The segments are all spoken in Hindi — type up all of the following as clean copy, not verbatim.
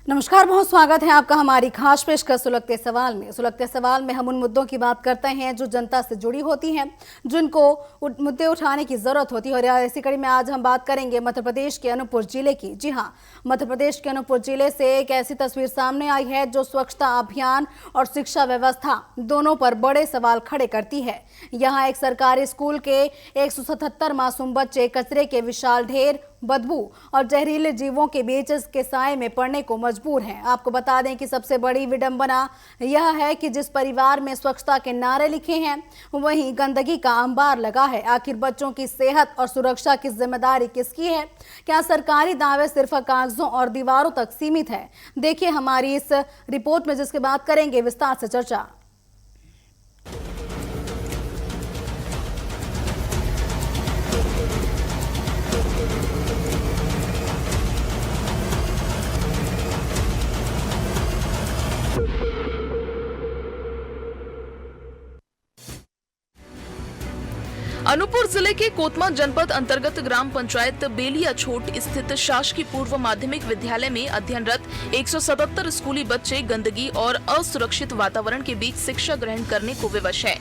नमस्कार, बहुत स्वागत है आपका हमारी खास पेशकश सुलगते सवाल में। सुलगते सवाल में हम उन मुद्दों की बात करते हैं जो जनता से जुड़ी होती हैं, जिनको मुद्दे उठाने की जरूरत होती है। और इसी कड़ी में आज हम बात करेंगे मध्य प्रदेश के अनूपपुर जिले की। जी हाँ, मध्य प्रदेश के अनूपपुर जिले से एक ऐसी तस्वीर सामने आई है जो स्वच्छता अभियान और शिक्षा व्यवस्था दोनों पर बड़े सवाल खड़े करती है। यहाँ एक सरकारी स्कूल के 177 मासूम बच्चे कचरे के विशाल ढेर, बदबू और जहरीले जीवों के बीच इसके साए में पड़ने को मजबूर हैं। आपको बता दें कि सबसे बड़ी विडंबना यह है कि जिस परिवार में स्वच्छता के नारे लिखे हैं वहीं गंदगी का अंबार लगा है। आखिर बच्चों की सेहत और सुरक्षा की जिम्मेदारी किसकी है? क्या सरकारी दावे सिर्फ कागजों और दीवारों तक सीमित है? देखिए हमारी इस रिपोर्ट में, जिसकी बात करेंगे विस्तार से चर्चा। अनूपपुर जिले के कोतमा जनपद अंतर्गत ग्राम पंचायत बेलिया छोट स्थित शासकीय पूर्व माध्यमिक विद्यालय में अध्ययनरत 177 स्कूली बच्चे गंदगी और असुरक्षित वातावरण के बीच शिक्षा ग्रहण करने को विवश है।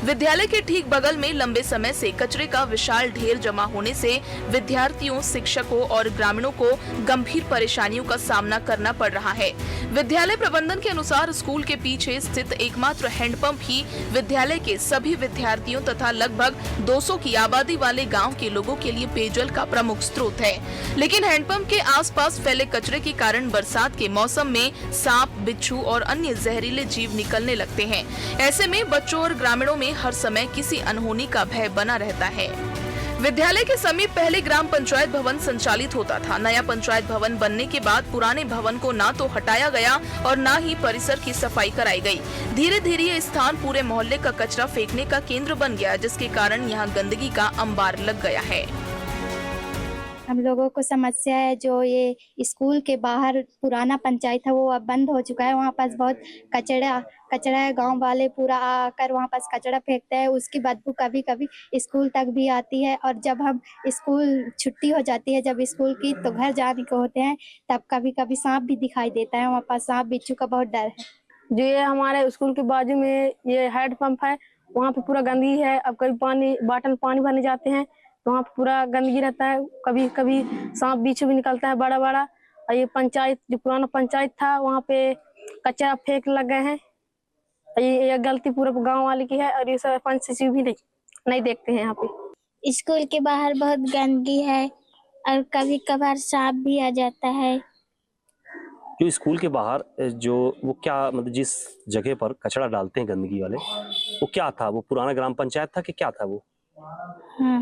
विद्यालय के ठीक बगल में लंबे समय से कचरे का विशाल ढेर जमा होने से विद्यार्थियों, शिक्षकों और ग्रामीणों को गंभीर परेशानियों का सामना करना पड़ रहा है। विद्यालय प्रबंधन के अनुसार स्कूल के पीछे स्थित एकमात्र हैंडपंप ही विद्यालय के सभी विद्यार्थियों तथा लगभग 200 की आबादी वाले गांव के लोगों के लिए पेयजल का प्रमुख स्रोत है। लेकिन हैंडपंप के आसपास फैले कचरे के कारण बरसात के मौसम में सांप, बिच्छू और अन्य जहरीले जीव निकलने लगते हैं। ऐसे में बच्चों और ग्रामीणों में हर समय किसी अनहोनी का भय बना रहता है। विद्यालय के समीप पहले ग्राम पंचायत भवन संचालित होता था। नया पंचायत भवन बनने के बाद पुराने भवन को ना तो हटाया गया और ना ही परिसर की सफाई कराई गई। धीरे धीरे ये स्थान पूरे मोहल्ले का कचरा फेंकने का केंद्र बन गया, जिसके कारण यहाँ गंदगी का अंबार लग गया है। हम लोगों को समस्या है, जो ये स्कूल के बाहर पुराना पंचायत है वो अब बंद हो चुका है। वहाँ पास बहुत कचरा है। गांव वाले पूरा आकर वहाँ पास कचरा फेंकते हैं। उसकी बदबू कभी कभी स्कूल तक भी आती है। और जब हम स्कूल छुट्टी हो जाती है जब स्कूल की, तो घर जाने को होते हैं, तब कभी कभी सांप भी दिखाई देता है। वहाँ पास सांप बिच्छू का बहुत डर है। जो ये हमारे स्कूल के बाजू में ये हैंड पंप है, वहाँ पे पूरा गंदगी है। अब कभी बाटल पानी भरने जाते हैं तो वहाँ पे पूरा गंदगी रहता है। कभी कभी सांप बिच्छू भी निकलता है बड़ा बड़ा। और ये पंचायत, जो पुराना पंचायत था, वहाँ पे कचरा फेंक लग गए हैं। ये गलती पूरे गांव वाले की है और ये सरपंच से भी नहीं देखते हैं। यहाँ पे स्कूल के बाहर बहुत गंदगी है और कभी कभार सांप भी आ जाता है। जो स्कूल के बाहर वो क्या, मतलब जिस जगह पर कचरा डालते हैं गंदगी वाले, वो क्या था? वो पुराना ग्राम पंचायत था कि क्या था वो? हाँ।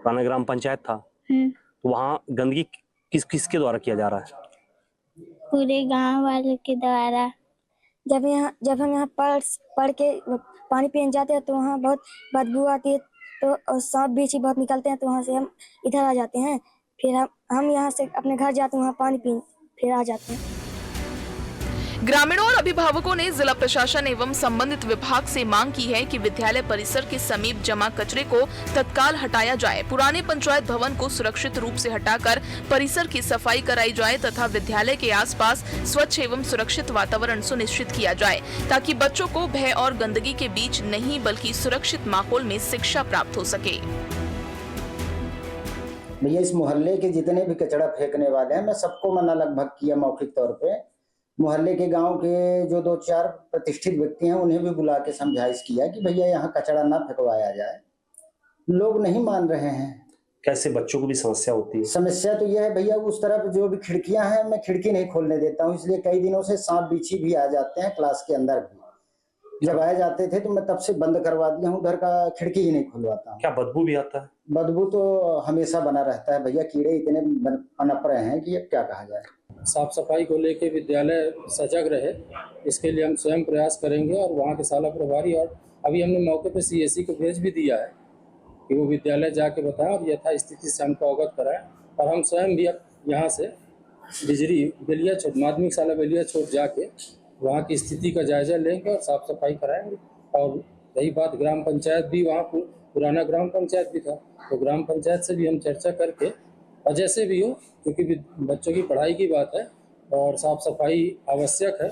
पुराना ग्राम पंचायत था। तो वहाँ गंदगी किसके द्वारा किया जा रहा है? पूरे गांव वालों के द्वारा। जब हम यहाँ पढ़ के पानी पीने जाते हैं तो वहाँ बहुत बदबू आती है, तो सांप बिच्छू बहुत निकलते हैं, तो वहाँ से हम इधर आ जाते हैं। फिर हम यहाँ से अपने घर जाते हैं, वहाँ पानी पीने फिर आ जाते हैं। ग्रामीणों और अभिभावकों ने जिला प्रशासन एवं संबंधित विभाग से मांग की है कि विद्यालय परिसर के समीप जमा कचरे को तत्काल हटाया जाए, पुराने पंचायत भवन को सुरक्षित रूप से हटाकर परिसर की सफाई कराई जाए तथा विद्यालय के आसपास स्वच्छ एवं सुरक्षित वातावरण सुनिश्चित किया जाए, ताकि बच्चों को भय और गंदगी के बीच नहीं बल्कि सुरक्षित माहौल में शिक्षा प्राप्त हो सके। भैया, इस मोहल्ले के जितने भी कचरा फेंकने वाले हैं, मैं सबको मना लगभग किया मौखिक तौर पे। मोहल्ले के गांव के जो 2-4 प्रतिष्ठित व्यक्ति हैं उन्हें भी बुला के समझाइश किया कि भैया यहाँ कचरा ना फेंकवाया जाए। लोग नहीं मान रहे हैं। कैसे बच्चों को भी समस्या होती है? समस्या तो यह है भैया, उस तरफ जो भी खिड़कियां हैं मैं खिड़की नहीं खोलने देता हूँ, इसलिए कई दिनों से सांप बिच्छू भी आ जाते हैं क्लास के अंदर भी। जब आए जाते थे तो मैं तब से बंद करवा दिया हूँ, उधर का खिड़की ही नहीं खुलवाता हूँ। क्या बदबू भी आता है? बदबू तो हमेशा बना रहता है भैया, कीड़े इतने पनप रहे हैं कि अब क्या कहा जाए। साफ सफाई को लेके विद्यालय सजग रहे, इसके लिए हम स्वयं प्रयास करेंगे। और वहाँ के शाला प्रभारी, और अभी हमने मौके पर CSE को भेज भी दिया है कि वो विद्यालय जाके बताएं और यथा स्थिति से हमको अवगत कराएं। और हम स्वयं भी अब यहाँ से बिजरी बेलिया छोट माध्यमिक शाला बेलिया छोट जाके वहाँ की स्थिति का जायजा लेंगे और साफ सफाई कराएंगे। और रही बात ग्राम पंचायत भी, वहाँ पुराना ग्राम पंचायत भी था, तो ग्राम पंचायत से भी हम चर्चा करके, और जैसे भी हो, क्योंकि बच्चों की पढ़ाई की बात है, और साफ सफाई आवश्यक है।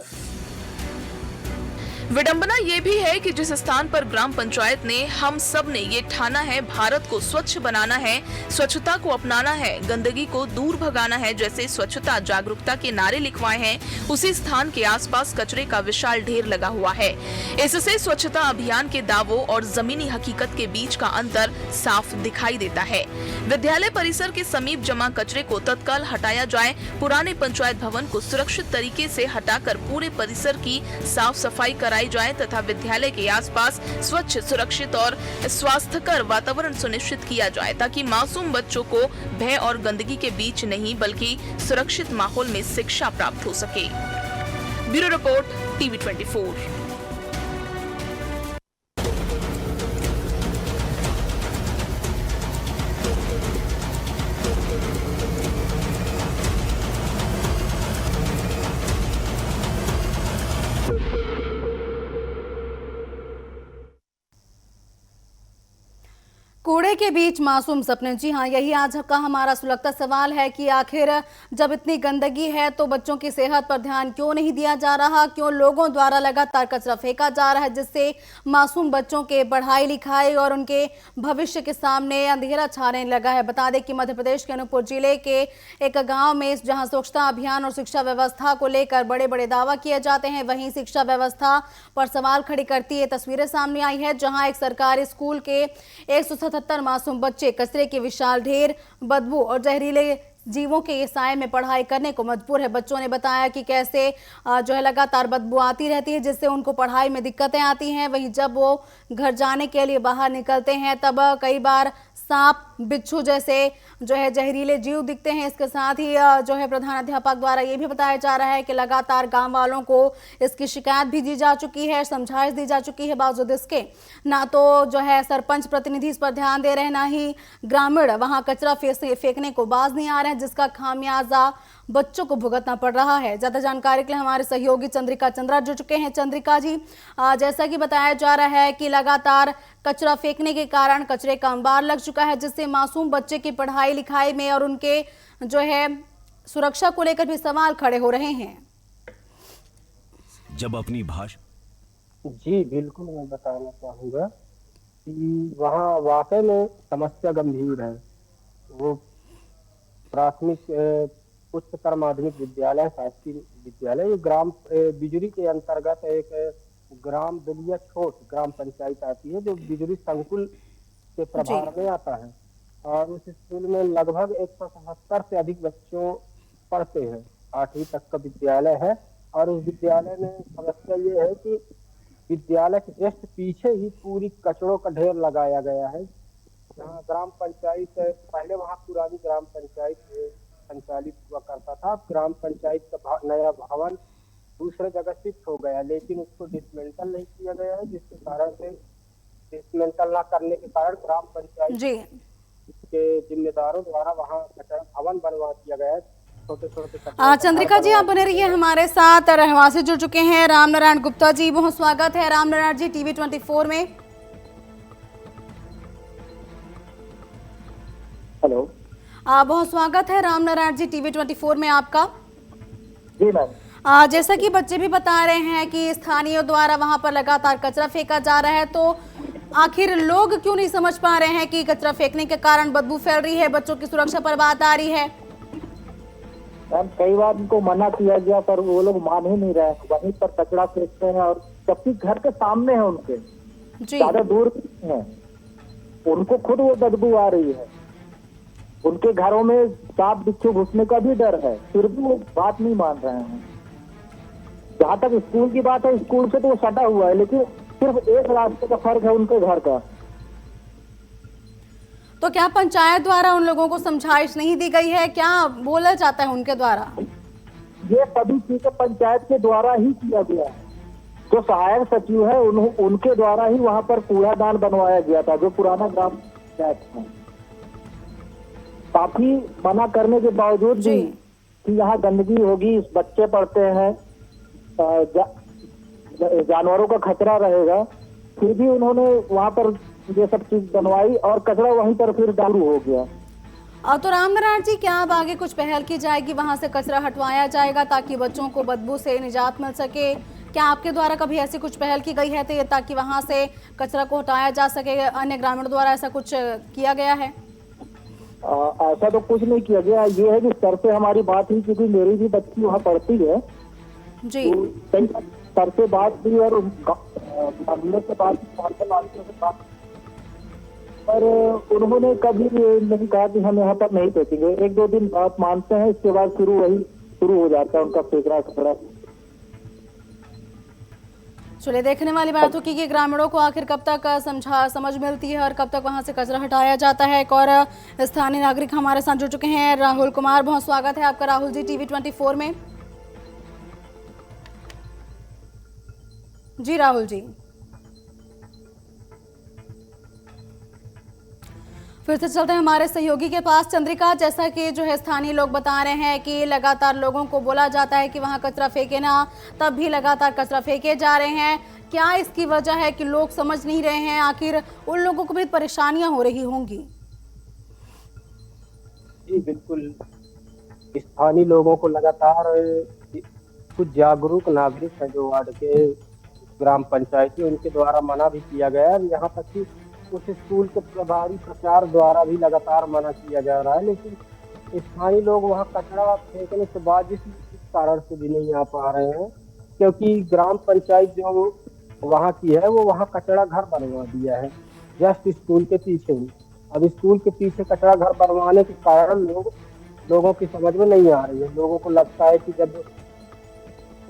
विडंबना ये भी है कि जिस स्थान पर ग्राम पंचायत ने हम सब ने ये ठाना है भारत को स्वच्छ बनाना है, स्वच्छता को अपनाना है, गंदगी को दूर भगाना है जैसे स्वच्छता जागरूकता के नारे लिखवाए हैं, उसी स्थान के आसपास कचरे का विशाल ढेर लगा हुआ है। इससे स्वच्छता अभियान के दावों और जमीनी हकीकत के बीच का अंतर साफ दिखाई देता है। विद्यालय परिसर के समीप जमा कचरे को तत्काल हटाया जाए, पुराने पंचायत भवन को सुरक्षित तरीके से हटाकर पूरे परिसर की साफ सफाई कराई जाए तथा विद्यालय के आसपास स्वच्छ, सुरक्षित और स्वास्थ्यकर वातावरण सुनिश्चित किया जाए ताकि मासूम बच्चों को भय और गंदगी के बीच नहीं बल्कि सुरक्षित माहौल में शिक्षा प्राप्त हो सके। Bureau report, TV 24। कूड़े के बीच मासूम सपने। जी हाँ, यही आज का हमारा सुलगता सवाल है कि आखिर जब इतनी गंदगी है तो बच्चों की सेहत पर ध्यान क्यों नहीं दिया जा रहा, क्यों लोगों द्वारा लगातार कचरा फेंका जा रहा है जिससे मासूम बच्चों के पढ़ाई लिखाई और उनके भविष्य के सामने अंधेरा छाने लगा है। बता दें कि मध्य प्रदेश के अनूपपुर जिले के एक गाँव में जहाँ स्वच्छता अभियान और शिक्षा व्यवस्था को लेकर बड़े बड़े दावा किए जाते हैं, वहीं शिक्षा व्यवस्था पर सवाल खड़ी करती है तस्वीरें सामने आई है जहाँ एक सरकारी स्कूल के 177 मासूम बच्चे कचरे के विशाल ढेर, बदबू और जहरीले जीवों के ये साए में पढ़ाई करने को मजबूर है। बच्चों ने बताया कि कैसे जो है लगातार बदबू आती रहती है जिससे उनको पढ़ाई में दिक्कतें आती हैं। वहीं जब वो घर जाने के लिए बाहर निकलते हैं तब कई बार सांप, बिच्छू जैसे जो है जहरीले जीव दिखते हैं। इसके साथ ही जो है प्रधानाध्यापक द्वारा ये भी बताया जा रहा है कि लगातार गांव वालों को इसकी शिकायत भी दी जा चुकी है, समझाइश दी जा चुकी है। बावजूद इसके ना तो जो है सरपंच प्रतिनिधि इस पर ध्यान दे रहे हैं, ना ही ग्रामीण वहां कचरा फेंकने को बाज नहीं आ रहे हैं, जिसका खामियाजा बच्चों को भुगतना पड़ रहा है। ज्यादा जानकारी के लिए हमारे सहयोगी चंद्रिका चंद्रा जुड़ चुके हैं। चंद्रिका जी, जैसा कि बताया जा रहा है कि लगातार कचरा फेंकने के कारण कचरे का अंबार लग चुका है जिससे मासूम बच्चे की पढ़ाई लिखाई में और उनके जो है सुरक्षा को लेकर भी सवाल खड़े हो रहे हैं। जब अपनी भाषा जी बिल्कुल मैं बताना चाहूँगा कि वहाँ वाकई में समस्या गंभीर है। वो प्राथमिक उच्चतर माध्यमिक विद्यालय, शासकीय विद्यालय, ये ग्राम बिजुरी के अंतर्गत एक ग्राम दलिया छोट ग्राम पंचायत आती है जो बिजुरी संकुल के प्रभार में आता है और उस स्कूल में लगभग 177 से अधिक बच्चों पढ़ते हैं। 8वीं तक का विद्यालय है और उस विद्यालय में समस्या ये है कि विद्यालय के जस्ट पीछे ही पूरी कचड़ों का ढेर लगाया गया है। जहाँ ग्राम पंचायत पहले वहाँ पुरानी ग्राम पंचायत संचालित हुआ करता था, ग्राम पंचायत का नया भवन दूसरे जगह शिफ्ट हो गया लेकिन उसको डिसमेंटल नहीं किया गया है, जिसके कारण से डिसमेंटल ना करने के कारण ग्राम पंचायत के जिम्मेदारों द्वारा वहाँ भवन बनवा दिया गया है। छोटे चंद्रिका जी, आप बने रहिए हमारे साथ। रहवासी जुड़ चुके हैं राम नारायण गुप्ता जी, बहुत स्वागत है राम नारायण जी टीवी 24 में। हेलो, बहुत स्वागत है राम नारायण जी टीवी 24 में आपका। जी मैम, जैसा कि बच्चे भी बता रहे हैं कि स्थानीय द्वारा वहां पर लगातार कचरा फेंका जा रहा है, तो आखिर लोग क्यों नहीं समझ पा रहे हैं कि कचरा फेंकने के कारण बदबू फैल रही है, बच्चों की सुरक्षा पर बात आ रही है? मैम कई बार उनको मना किया गया पर वो लोग मान ही नहीं रहे, वहीं पर कचरा फेंकते हैं और जबकि घर के सामने है उनके, ज्यादा दूर है, उनको खुद वो बदबू आ रही है। उनके घरों में सांप बिच्छू घुसने का भी डर है, फिर भी वो बात नहीं मान रहे हैं। जहाँ तक स्कूल की बात है, स्कूल से तो वो सटा हुआ है लेकिन सिर्फ एक रास्ते का फर्क है उनके घर का। तो क्या पंचायत द्वारा उन लोगों को समझाइश नहीं दी गई है? क्या बोला जाता है उनके द्वारा? ये सभी चीजें पंचायत के द्वारा ही किया गया है। जो सहायक सचिव है उनके द्वारा ही वहाँ पर कूड़ादान बनवाया गया था, जो पुराना ग्राम पंचायत है। काफी मना करने के बावजूद भी कि यहाँ गंदगी होगी, बच्चे पढ़ते हैं, जानवरों का खतरा रहेगा, फिर भी उन्होंने वहाँ पर ये सब चीज बनवाई और कचरा वहीं पर फिर चालू हो गया। तो रामनारायण जी, क्या अब आगे कुछ पहल की जाएगी, वहां से कचरा हटवाया जाएगा ताकि बच्चों को बदबू से निजात मिल सके? क्या आपके द्वारा कभी ऐसी कुछ पहल की गई है तो ताकि वहां से कचरा को हटाया जा सके? अन्य ग्रामीणों द्वारा ऐसा कुछ किया गया है? ऐसा तो कुछ नहीं किया गया। ये है कि सर से हमारी बात हुई, क्योंकि मेरी भी बच्ची वहाँ पढ़ती है जी। तो कई सर से बात हुई और हमने से बात पर उन्होंने कभी नहीं कहा कि हम यहाँ पर नहीं फेंकेंगे। एक दो दिन बात मानते हैं, इसके बाद शुरू हो जाता है उनका फेंकना कचरा। चलिए, देखने वाली बात होगी कि ग्रामीणों को आखिर कब तक समझ मिलती है और कब तक वहां से कचरा हटाया जाता है। एक और स्थानीय नागरिक हमारे साथ जुड़ चुके हैं, राहुल कुमार। बहुत स्वागत है आपका राहुल जी टीवी 24 में। जी राहुल जी, फिर से चलते हैं हमारे सहयोगी के पास। चंद्रिका, जैसा कि जो है स्थानीय लोग बता रहे हैं कि लगातार लोगों को बोला जाता है कि वहां कचरा फेंके ना, तब भी लगातार कचरा फेंके जा रहे हैं। क्या इसकी वजह है कि लोग समझ नहीं रहे हैं? आखिर उन लोगों को भी परेशानियां हो रही होंगी। जी बिल्कुल, स्थानीय लोगों को लगातार कुछ जागरूक नागरिक हैं जो वार्ड के ग्राम पंचायती, उनके द्वारा मना भी किया गया है। यहाँ तक कि उस स्कूल के प्रभारी प्रचार द्वारा भी लगातार मना किया जा रहा है, लेकिन स्थानीय लोग वहाँ कचरा फेंकने के बाद इस कारण से भी नहीं आ पा रहे हैं, क्योंकि ग्राम पंचायत जो वहाँ की है वो वहाँ कचरा घर बनवा दिया है जस्ट स्कूल के पीछे ही। अब स्कूल के पीछे कचरा घर बनवाने के कारण लोगों की समझ में नहीं आ रही है। लोगों को लगता है कि जब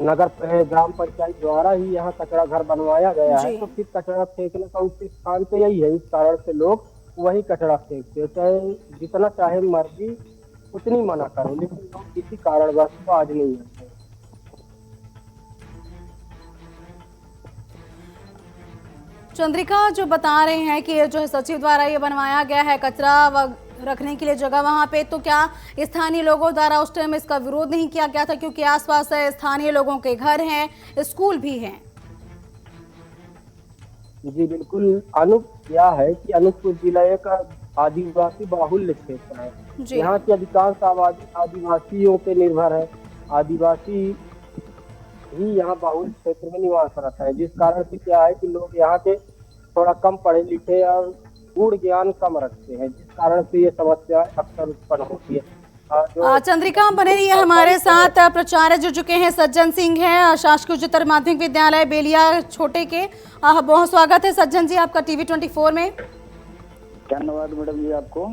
ग्राम पंचायत द्वारा ही यहाँ कचरा घर बनवाया गया है तो फिर कचरा फेंकने का उचित स्थान तो यही है। इस कारण से लोग वही कचरा फेंकते, चाहे जितना चाहे मर्जी उतनी मना करो, लेकिन लोग किसी कारणवश आज नहीं आते। चंद्रिका, जो बता रहे हैं कि जो है सचिव द्वारा ये बनवाया गया है कचरा रखने के लिए जगह वहां पे, तो क्या स्थानीय लोगों द्वारा उस टाइम इसका विरोध नहीं किया गया था? क्योंकि आसपास स्थानीय लोगों के घर हैं, स्कूल भी हैं। जी बिल्कुल, क्या है कि अनूपपुर जिला एक आदिवासी बाहुल्य क्षेत्र है। यहाँ की अधिकांश आबादी आदिवासियों पे निर्भर है। आदिवासी ही यहाँ बाहुल्य क्षेत्र में निवासरत है, जिस कारण से क्या है कि लोग यहाँ के थोड़ा कम पढ़े लिखे और गूढ़ ज्ञान कम रखते हैं, जिस कारण से ये समस्या अक्सर उत्पन्न होती है। चंद्रिका, बने रहिए हमारे साथ। प्रचार्य जुड़ चुके हैं सज्जन सिंह है, शासकीय उच्चतर माध्यमिक विद्यालय बेलिया छोटे के। बहुत स्वागत है सज्जन जी आपका टीवी 24 में। धन्यवाद मैडम जी आपको।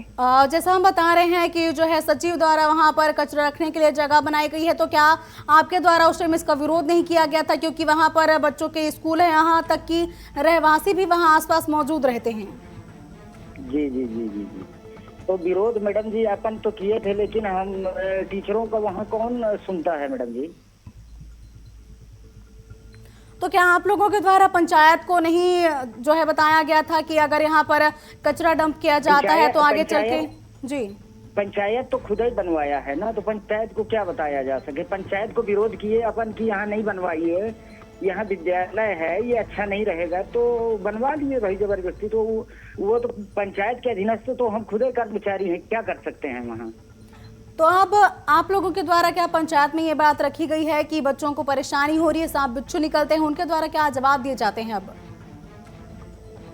जैसा हम बता रहे हैं कि जो है सचिव द्वारा वहां पर कचरा रखने के लिए जगह बनाई गई है, तो क्या आपके द्वारा उस टाइम इसका विरोध नहीं किया गया था? क्योंकि वहां पर बच्चों के स्कूल है, यहाँ तक कि रहवासी भी वहां आसपास मौजूद रहते हैं। जी जी जी जी जी तो विरोध मैडम जी अपन तो किए थे, लेकिन हम टीचरों का वहाँ कौन सुनता है मैडम जी। तो क्या आप लोगों के द्वारा पंचायत को नहीं जो है बताया गया था कि अगर यहाँ पर कचरा डंप किया जाता है तो आगे चल के? जी, पंचायत तो खुद ही बनवाया है ना, तो पंचायत को क्या बताया जा सके। पंचायत को विरोध किए अपन की यहाँ नहीं बनवाइए, यहाँ विद्यालय है, ये अच्छा नहीं रहेगा, तो बनवा लिए भाई जबरदस्ती। तो वो तो पंचायत के अधीनस्थ तो हम खुद ही कर्मचारी हैं, क्या कर सकते हैं वहाँ। तो अब आप लोगों के द्वारा क्या पंचायत में ये बात रखी गई है कि बच्चों को परेशानी हो रही है, सांप बिच्छू निकलते हैं, उनके द्वारा क्या जवाब दिए जाते हैं? अब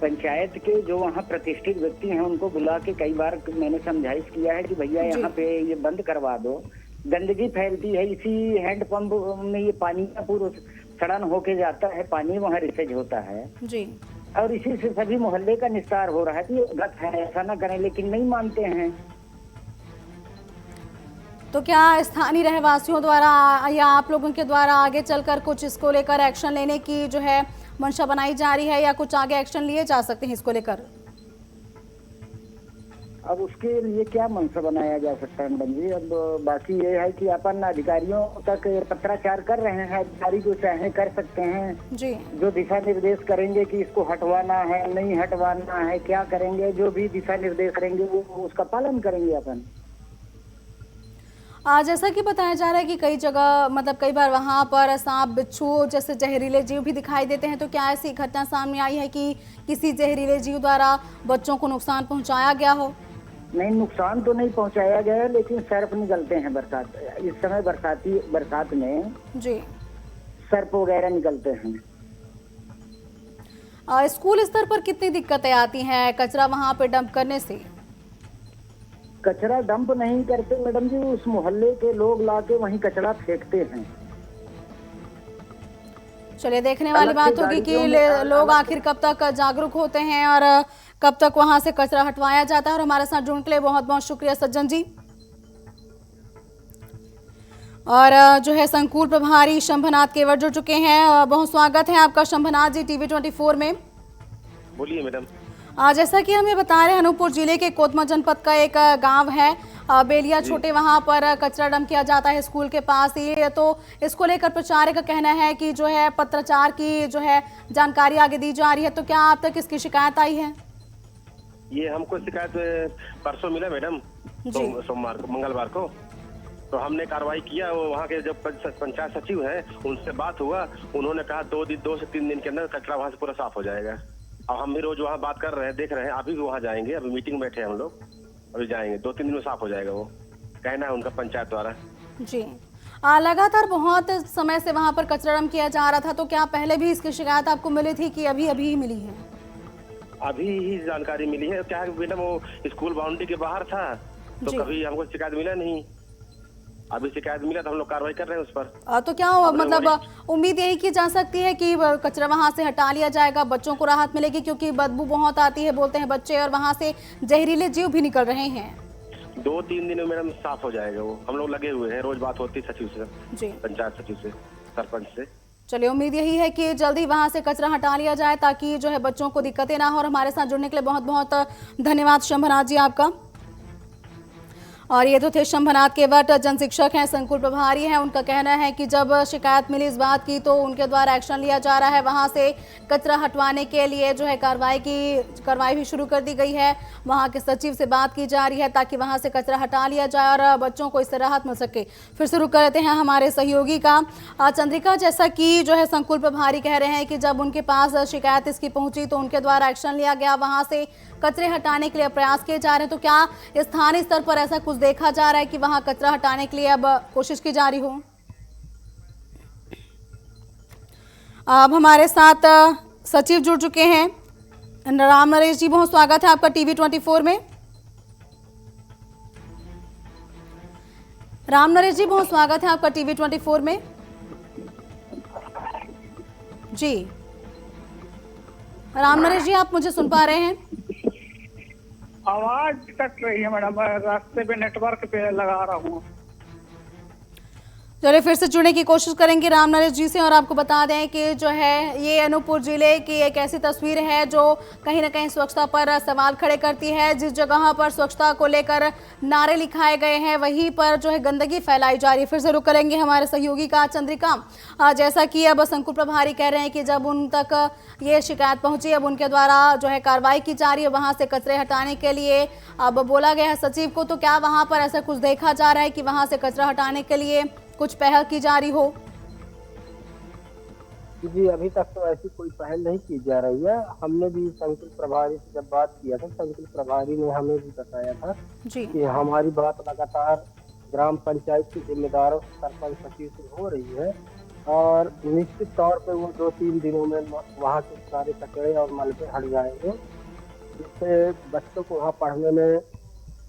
पंचायत के जो वहाँ प्रतिष्ठित व्यक्ति हैं उनको बुला के कई बार मैंने समझाइश किया है कि भैया यहाँ पे ये बंद करवा दो, गंदगी फैलती है। इसी हैंडपंप में ये पानी का पूरा सड़न होके जाता है, पानी वहाँ रिसेज होता है जी, और इसी से सभी मोहल्ले का निस्तार हो रहा है। तो ये गलत है, ऐसा ना करें, लेकिन नहीं मानते हैं। तो क्या स्थानीय रहवासियों द्वारा या आप लोगों के द्वारा आगे चलकर कुछ इसको लेकर एक्शन लेने की जो है मंशा बनाई जा रही है, या कुछ आगे एक्शन लिए जा सकते हैं इसको लेकर? अब उसके लिए क्या मंशा बनाया जा सकता है मैडम जी। अब बाकी ये है कि अपन अधिकारियों तक पत्राचार कर रहे हैं, अधिकारी जो चाहे कर सकते हैं जी, जो दिशा निर्देश करेंगे कि इसको हटवाना है नहीं हटवाना है, क्या करेंगे, जो भी दिशा निर्देश करेंगे वो उसका पालन करेंगे अपन। जैसा कि बताया जा रहा है कि कई जगह मतलब कई बार वहां पर सांप बिच्छू जैसे जहरीले जीव भी दिखाई देते हैं, तो क्या ऐसी घटना सामने आई है कि किसी जहरीले जीव द्वारा बच्चों को नुकसान पहुंचाया गया हो? नहीं, नुकसान तो नहीं पहुंचाया गया, लेकिन सर्प निकलते हैं बरसात, इस समय बरसात में जी सर्प वगैरह निकलते हैं। स्कूल स्तर पर कितनी दिक्कतें आती हैं कचरा वहां पे डंप करने से? कचरा डंप नहीं करते मैडम जी, उस मोहल्ले के लोग लाके वहीं कचरा फेंकते हैं। चलिए, देखने वाली अलग बात से होगी कि गाड़ियों में लोग आखिर कब तक जागरूक होते हैं और कब तक वहां से कचरा हटवाया जाता है। और हमारे साथ जुड़ने के लिए बहुत बहुत शुक्रिया सज्जन जी। और जो है संकुल प्रभारी शंभनाथ केवट जुड़ चुके हैं। बहुत स्वागत है आपका शंभनाथ जी टीवी 24 में। बोलिए मैडम। जैसा कि हम ये बता रहे हैं, अनूपपुर जिले के कोतमा जनपद का एक गांव है बेलिया छोटे, वहां पर कचरा डंप किया जाता है स्कूल के पास ही। तो इसको लेकर प्रचारक का कहना है कि जो है पत्राचार की जो है जानकारी आगे दी जा रही है। तो क्या आप तक इसकी शिकायत आई है? ये हमको शिकायत परसों मिला मैडम, सोमवार को, मंगलवार को। तो हमने कार्रवाई किया। वो वहाँ के जो पंचायत सचिव हैं उनसे बात हुआ, उन्होंने कहा 2 से 3 दिन के अंदर कचरा वहाँ से पूरा साफ हो जाएगा। अब हम भी रोज वहाँ बात कर रहे हैं, देख रहे हैं, अभी भी वहाँ जाएंगे, अभी मीटिंग बैठे हैं हम लोग, अभी जाएंगे, 2-3 दिन में साफ हो जाएगा। वो कहना है उनका पंचायत द्वारा। जी, लगातार बहुत समय से वहाँ पर कचरा डंप किया जा रहा था। तो क्या पहले भी इसकी शिकायत आपको मिली थी कि अभी ही मिली है? अभी ही जानकारी मिली है। क्या है मैडम, वो स्कूल बाउंड्री के बाहर था, तो कभी हमको शिकायत मिला नहीं। अभी शिकायत मिला तो हम लोग कार्रवाई कर रहे हैं उस पर। तो क्या मतलब उम्मीद यही की जा सकती है कि कचरा वहां से हटा लिया जाएगा, बच्चों को राहत मिलेगी? क्योंकि बदबू बहुत आती है बोलते हैं बच्चे, और वहां से जहरीले जीव भी निकल रहे हैं। 2-3 दिन में मैडम साफ हो जाएगा। वो हम लोग लगे हुए हैं, रोज बात होती है सचिव से, पंचायत सचिव से, सरपंच से। चलिए, उम्मीद यही है कि जल्दी वहां से कचरा हटा लिया जाए ताकि जो है बच्चों को दिक्कतें ना हो। और हमारे साथ जुड़ने के लिए बहुत बहुत धन्यवाद शंभनाथ जी आपका। और ये तो थे शंभनाथ केवट, जन शिक्षक हैं, संकुल प्रभारी हैं। उनका कहना है कि जब शिकायत मिली इस बात की तो उनके द्वारा एक्शन लिया जा रहा है। वहां से कचरा हटवाने के लिए जो है कार्रवाई भी शुरू कर दी गई है। वहां के सचिव से बात की जा रही है ताकि वहां से कचरा हटा लिया जाए और बच्चों को इससे राहत मिल सके। फिर शुरू करते हैं हमारे सहयोगी का चंद्रिका। जैसा कि जो है संकुल प्रभारी कह रहे हैं कि जब उनके पास शिकायत इसकी पहुंची तो उनके द्वारा एक्शन लिया गया, वहां से कचरे हटाने के लिए प्रयास किए जा रहे हैं। तो क्या स्थानीय स्तर पर ऐसा कुछ देखा जा रहा है कि वहां कचरा हटाने के लिए अब कोशिश की जा रही हो? अब हमारे साथ सचिव जुड़ चुके हैं, राम नरेश जी। बहुत स्वागत है आपका टीवी 24 में। राम नरेश जी, बहुत स्वागत है आपका टीवी 24 में जी। राम नरेश जी, आप मुझे सुन पा रहे हैं? आवाज कट रही है मैडम, रास्ते पे नेटवर्क पे लगा रहा हूँ। चलिए, फिर से जुड़ने की कोशिश करेंगे राम नरेश जी से। और आपको बता दें कि जो है ये अनूपपुर जिले की एक ऐसी तस्वीर है जो कहीं ना कहीं स्वच्छता पर सवाल खड़े करती है। जिस जगह पर स्वच्छता को लेकर नारे लिखाए गए हैं वहीं पर जो है गंदगी फैलाई जा रही है। फिर से रुक करेंगे हमारे सहयोगी का चंद्रिका। जैसा कि अब संकुल प्रभारी कह रहे हैं कि जब उन तक ये शिकायत पहुंची, अब उनके द्वारा जो है कार्रवाई की जा रही है वहां से कचरे हटाने के लिए। अब बोला गया है सचिव को, तो क्या वहां पर ऐसा कुछ देखा जा रहा है कि वहां से कचरा हटाने के लिए कुछ पहल की जा रही हो? जी, अभी तक तो ऐसी कोई पहल नहीं की जा रही है। हमने भी संकुल प्रभारी से जब बात किया था, संकुल प्रभारी ने हमें भी बताया था कि हमारी बात लगातार ग्राम पंचायत के जिम्मेदारों, सरपंच सचिव से हो रही है और निश्चित तौर पे वो 2-3 दिनों में वहाँ के सारे कचरे और मलबे हट जाएंगे, जिससे बच्चों को वहाँ पढ़ने में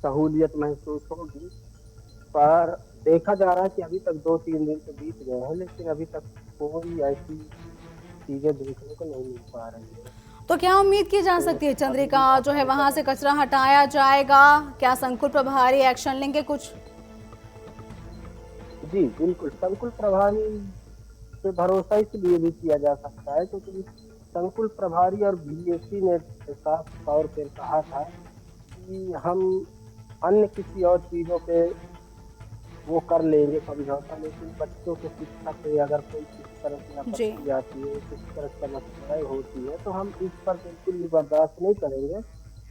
सहूलियत महसूस होगी। पर देखा जा रहा है कि अभी तक 2-3 दिन तो बीत गए हैं, लेकिन अभी तक कोई ऐसी चीजें देखने को नहीं मिल पा रही है। तो क्या उम्मीद की जा सकती है चंद्रिका, जो है वहां से कचरा हटाया जाएगा? क्या संकुल प्रभारी एक्शन लेंगे कुछ? जी बिल्कुल, संकुल प्रभारी पे भरोसा इसलिए भी किया जा सकता है क्योंकि संकुल प्रभारी और बीएससी ने साफ तौर पर कहा था कि हम अन्य किसी और चीजों पे वो कर लेंगे समझौता, लेकिन बच्चों के शिक्षा पे अगर कोई किसी तरह की आपत्ति आती है, किसी तरह की समस्याएं होती है, तो हम इस पर बिल्कुल भी बर्दाश्त नहीं करेंगे।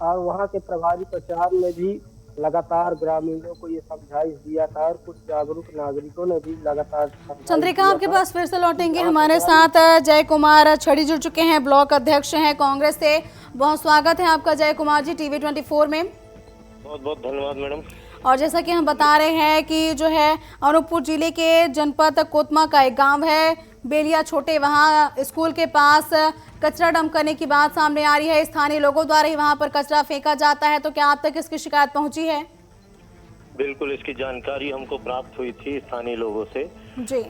और वहाँ के प्रभारी प्रचार में भी लगातार ग्रामीणों को ये समझाइश दिया था और कुछ जागरूक नागरिकों ने भी लगातार। चंद्रिका, आपके पास फिर से लौटेंगे। हमारे साथ जय कुमार छड़ी जुड़ चुके हैं, ब्लॉक अध्यक्ष हैं कांग्रेस से। बहुत स्वागत है आपका जय कुमार जी टीवी 24 में। बहुत बहुत धन्यवाद मैडम। और जैसा कि हम बता रहे हैं कि जो है अनूपपुर जिले के जनपद कोतमा का एक गांव है बेलिया छोटे, वहां स्कूल के पास कचरा डंप करने की बात सामने आ रही है। स्थानीय लोगों द्वारा ही वहां पर कचरा फेंका जाता है, तो क्या आप तक इसकी शिकायत पहुंची है? बिल्कुल, इसकी जानकारी हमको प्राप्त हुई थी स्थानीय लोगों से जी।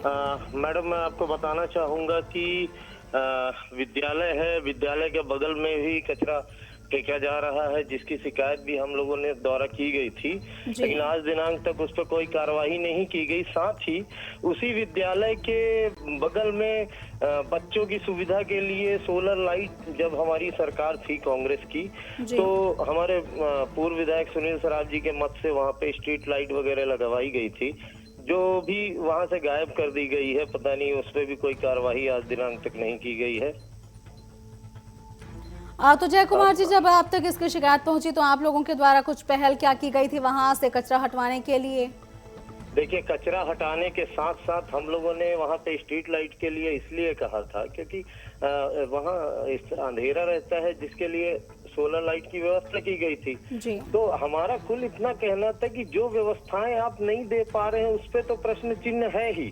मैडम, मैं आपको बताना चाहूंगा कि विद्यालय है, विद्यालय के बगल में भी कचरा फेंका जा रहा है, जिसकी शिकायत भी हम लोगों ने द्वारा की गई थी, लेकिन आज दिनांक तक उस पर कोई कार्रवाई नहीं की गई। साथ ही उसी विद्यालय के बगल में बच्चों की सुविधा के लिए सोलर लाइट, जब हमारी सरकार थी कांग्रेस की, तो हमारे पूर्व विधायक सुनील सराफ जी के मत से वहाँ पे स्ट्रीट लाइट वगैरह लगवाई गई थी, जो भी वहाँ से गायब कर दी गई है। पता नहीं उस पर भी कोई कार्रवाई आज दिनांक तक नहीं की गई है। तो जय कुमार जी, जब आप तक इसकी शिकायत पहुंची तो आप लोगों के द्वारा कुछ पहल क्या की गई थी वहां से कचरा हटवाने के लिए? देखिए, कचरा हटाने के साथ साथ हम लोगों ने वहाँ पे स्ट्रीट लाइट के लिए इसलिए कहा था क्योंकि वहाँ अंधेरा रहता है, जिसके लिए सोलर लाइट की व्यवस्था की गई थी। जी। तो हमारा कुल इतना कहना था कि जो व्यवस्थाएं आप नहीं दे पा रहे हैं उस पे तो प्रश्न चिन्ह है ही,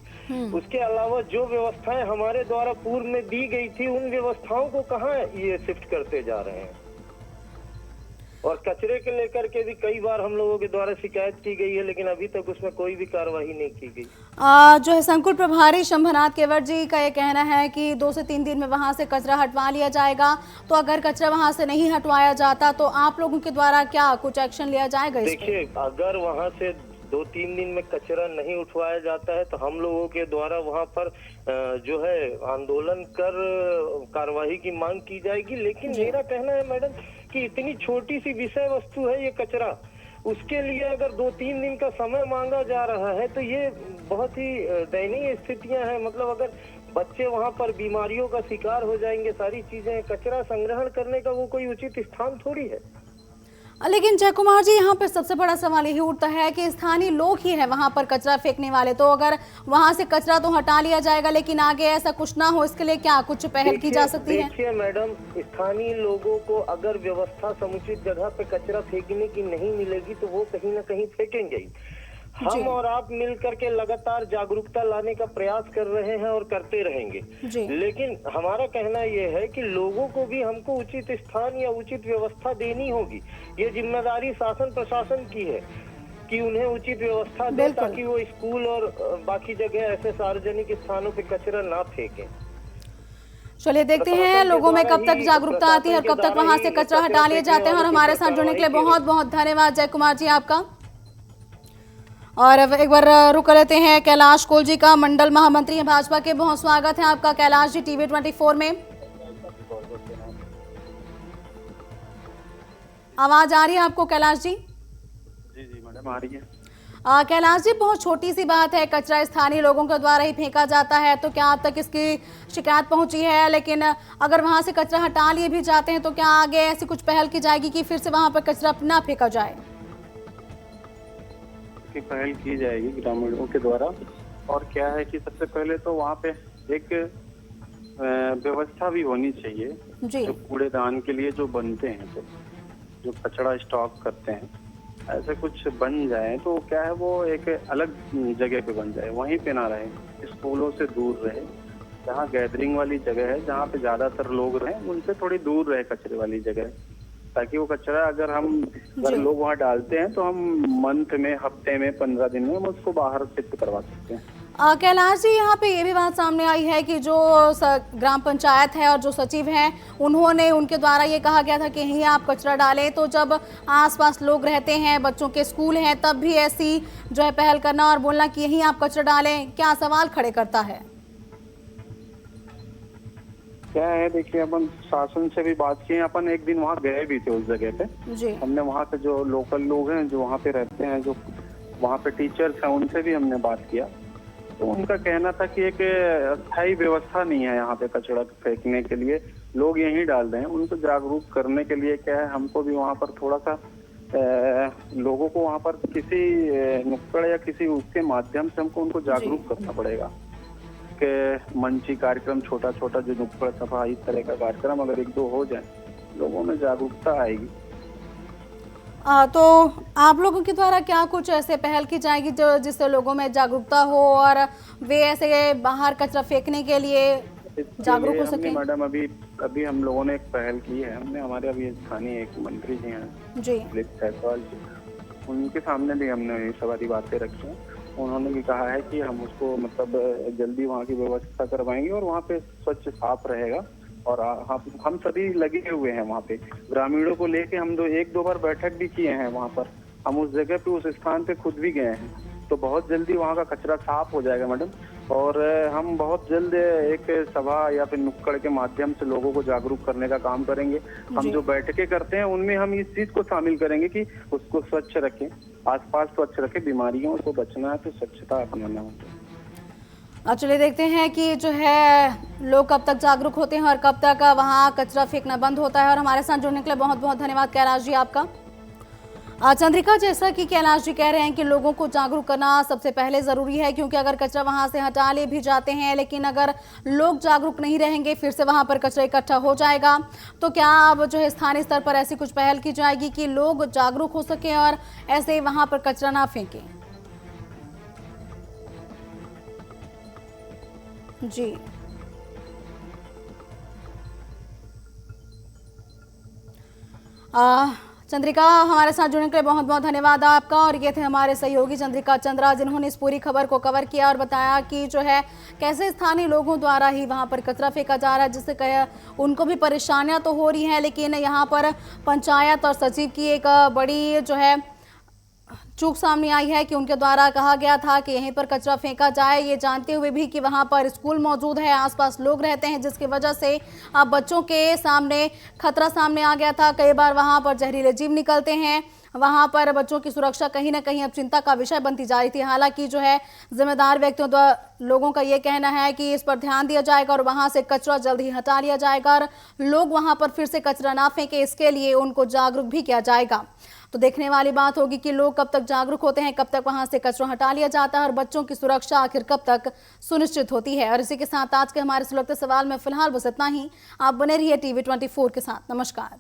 उसके अलावा जो व्यवस्थाएं हमारे द्वारा पूर्व में दी गई थी उन व्यवस्थाओं को कहाँ ये शिफ्ट करते जा रहे हैं। और कचरे के लेकर के भी कई बार हम लोगों के द्वारा शिकायत की गई है, लेकिन अभी तक उसमें कोई भी कार्रवाई नहीं की गई। जो है संकुल प्रभारी शंभनाथ केवट जी का ये कहना है कि 2 से 3 दिन में वहां से कचरा हटवा लिया जाएगा। तो अगर कचरा वहां से नहीं हटवाया जाता तो आप लोगों के द्वारा क्या कुछ एक्शन लिया जाएगा? देखिए, अगर वहां से 2-3 दिन में कचरा नहीं उठवाया जाता है तो हम लोगों के द्वारा वहां पर जो है आंदोलन कर कार्रवाई की मांग की जाएगी। लेकिन मेरा कहना है मैडम कि इतनी छोटी सी विषय वस्तु है ये कचरा, उसके लिए अगर 2-3 दिन का समय मांगा जा रहा है तो ये बहुत ही दयनीय स्थितियां हैं। मतलब अगर बच्चे वहां पर बीमारियों का शिकार हो जाएंगे, सारी चीजें, कचरा संग्रहण करने का वो कोई उचित स्थान थोड़ी है। लेकिन जय कुमार जी, यहाँ पर सबसे बड़ा सवाल यही उठता है कि स्थानीय लोग ही है वहाँ पर कचरा फेंकने वाले, तो अगर वहाँ से कचरा तो हटा लिया जाएगा लेकिन आगे ऐसा कुछ ना हो, इसके लिए क्या कुछ पहल की जा सकती है? देखिए मैडम, स्थानीय लोगों को अगर व्यवस्था समुचित जगह पे कचरा फेंकने की नहीं मिलेगी तो वो कहीं ना कहीं फेंकेंगे। हम और आप मिलकर के लगातार जागरूकता लाने का प्रयास कर रहे हैं और करते रहेंगे, लेकिन हमारा कहना यह है कि लोगों को भी हमको उचित स्थान या उचित व्यवस्था देनी होगी। ये जिम्मेदारी शासन प्रशासन की है कि उन्हें उचित व्यवस्था दे ताकि वो स्कूल और बाकी जगह ऐसे सार्वजनिक स्थानों पे कचरा ना फेंकें। चलिए देखते हैं लोगों में कब तक जागरूकता आती है और कब तक वहां से कचरा हटा लिए जाते हैं। और हमारे साथ जुड़ने के लिए बहुत बहुत धन्यवाद जय कुमार जी आपका। और एक बार रुक लेते हैं कैलाश कोल जी का, मंडल महामंत्री हैं भाजपा के। बहुत स्वागत है आपका कैलाश जी टीवी 24 में। आवाज आ रही है आपको कैलाश जी? जी जी मैडम, आ रही है। कैलाश जी, बहुत छोटी सी बात है, कचरा स्थानीय लोगों के द्वारा ही फेंका जाता है, तो क्या अब तक इसकी शिकायत पहुंची है? लेकिन अगर वहां से कचरा हटा लिए भी जाते हैं तो क्या आगे ऐसी कुछ पहल की जाएगी कि फिर से वहां पर कचरा ना फेंका जाए? की पहल की जाएगी ग्रामीणों के द्वारा। और क्या है कि सबसे पहले तो वहाँ पे एक व्यवस्था भी होनी चाहिए जो कूड़ेदान के लिए जो बनते हैं, तो जो कचरा स्टॉक करते हैं, ऐसे कुछ बन जाए तो क्या है वो एक अलग जगह पे बन जाए, वहीं पे ना रहे, स्कूलों से दूर रहे, जहाँ गैदरिंग वाली जगह है, जहाँ पे ज्यादातर लोग रहे, उनसे थोड़ी दूर रहे कचरे वाली जगह, ताकि वो कचरा अगर लोग वहाँ डालते हैं तो हम मंथ में, हफ्ते में, 15 दिन में हम उसको बाहर शिफ्ट करवा सकते हैं। कैलाश जी, यहाँ पे ये भी बात सामने आई है कि जो ग्राम पंचायत है और जो सचिव हैं उन्होंने, उनके द्वारा ये कहा गया था कि यहीं आप कचरा डालें, तो जब आसपास लोग रहते हैं, बच्चों के स्कूल हैं, तब भी ऐसी जो है पहल करना और बोलना कि यहीं आप कचरा डालें, क्या सवाल खड़े करता है? क्या है, देखिए अपन शासन से भी बात की, अपन एक दिन वहाँ गए भी थे उस जगह पे जी। हमने वहाँ से जो लोकल लोग हैं जो वहाँ पे रहते हैं, जो वहाँ पे टीचर्स हैं, उनसे भी हमने बात किया, तो उनका कहना था कि एक अस्थायी व्यवस्था नहीं है यहाँ पे कचरा फेंकने के लिए, लोग यहीं डाल रहे हैं। उनको जागरूक करने के लिए क्या है, हमको भी वहाँ पर थोड़ा सा लोगों को वहाँ पर किसी नुक्कड़ या किसी उसके माध्यम से हमको उनको जागरूक करना पड़ेगा कि मंची कार्यक्रम, छोटा छोटा जो नुक्कड़ सफाई, इस तरह का कार्यक्रम अगर 1-2 हो जाए, लोगों में जागरूकता आएगी। तो आप लोगों के द्वारा क्या कुछ ऐसे पहल की जाएगी जो जिससे लोगों में जागरूकता हो और वे ऐसे बाहर कचरा फेंकने के लिए जागरूक हो सके? मैडम अभी हम लोगों ने एक पहल की है। हमने हमारे अभी स्थानीय एक मंत्री जी हैं जी, जायसवाल जी, उनके सामने भी हमने ये सारी बातें रखी हैं। उन्होंने भी कहा है कि हम उसको मतलब जल्दी वहाँ की व्यवस्था करवाएंगे और वहाँ पे स्वच्छ साफ रहेगा। और हम सभी लगे हुए हैं वहाँ पे, ग्रामीणों को लेके हम एक दो बार बैठक भी किए हैं वहाँ पर। हम उस जगह पे उस स्थान पे खुद भी गए हैं, तो बहुत जल्दी वहाँ का कचरा साफ हो जाएगा मैडम। और हम बहुत जल्द एक सभा या फिर नुक्कड़ के माध्यम से लोगों को जागरूक करने का काम करेंगे। हम जो बैठकें करते हैं उनमें हम इस चीज को शामिल करेंगे कि उसको स्वच्छ रखें, आसपास स्वच्छ रखें, बीमारियों से बचना है तो स्वच्छता अपनाना है। चलिए देखते हैं कि जो है लोग कब तक जागरूक होते हैं और कब तक वहाँ कचरा फेंकना बंद होता है। और हमारे साथ जुड़ने के लिए बहुत बहुत धन्यवाद कैलाश जी आपका। चंद्रिका, जैसा कि कैलाश जी कह रहे हैं कि लोगों को जागरूक करना सबसे पहले ज़रूरी है, क्योंकि अगर कचरा वहां से हटा ले भी जाते हैं लेकिन अगर लोग जागरूक नहीं रहेंगे फिर से वहां पर कचरा इकट्ठा हो जाएगा। तो क्या अब जो है स्थानीय स्तर पर ऐसी कुछ पहल की जाएगी कि लोग जागरूक हो सकें और ऐसे वहां पर कचरा ना फेंकें? जी, चंद्रिका, हमारे साथ जुड़ने के लिए बहुत बहुत धन्यवाद आपका। और ये थे हमारे सहयोगी चंद्रिका चंद्रा, जिन्होंने इस पूरी खबर को कवर किया और बताया कि जो है कैसे स्थानीय लोगों द्वारा ही वहां पर कचरा फेंका जा रहा है, जिससे उनको भी परेशानियां तो हो रही हैं, लेकिन यहाँ पर पंचायत और सचिव की एक बड़ी जो है चूक सामने आई है कि उनके द्वारा कहा गया था कि यहीं पर कचरा फेंका जाए, ये जानते हुए भी कि वहां पर स्कूल मौजूद है, आसपास लोग रहते हैं, जिसकी वजह से अब बच्चों के सामने खतरा सामने आ गया था। कई बार वहां पर जहरीले जीव निकलते हैं, वहां पर बच्चों की सुरक्षा कहीं ना कहीं अब चिंता का विषय बनती जा रही थी। हालांकि जो है जिम्मेदार व्यक्तियों द्वारा लोगों का ये कहना है कि इस पर ध्यान दिया जाएगा और वहां से कचरा जल्द ही हटा लिया जाएगा और लोग वहां पर फिर से कचरा ना फेंके, इसके लिए उनको जागरूक भी किया जाएगा। तो देखने वाली बात होगी कि लोग कब तक जागरूक होते हैं, कब तक वहां से कचरा हटा लिया जाता है और बच्चों की सुरक्षा आखिर कब तक सुनिश्चित होती है। और इसी के साथ आज के हमारे सुलगते सवाल में फिलहाल बस इतना ही। आप बने रहिए TV 24 के साथ। नमस्कार।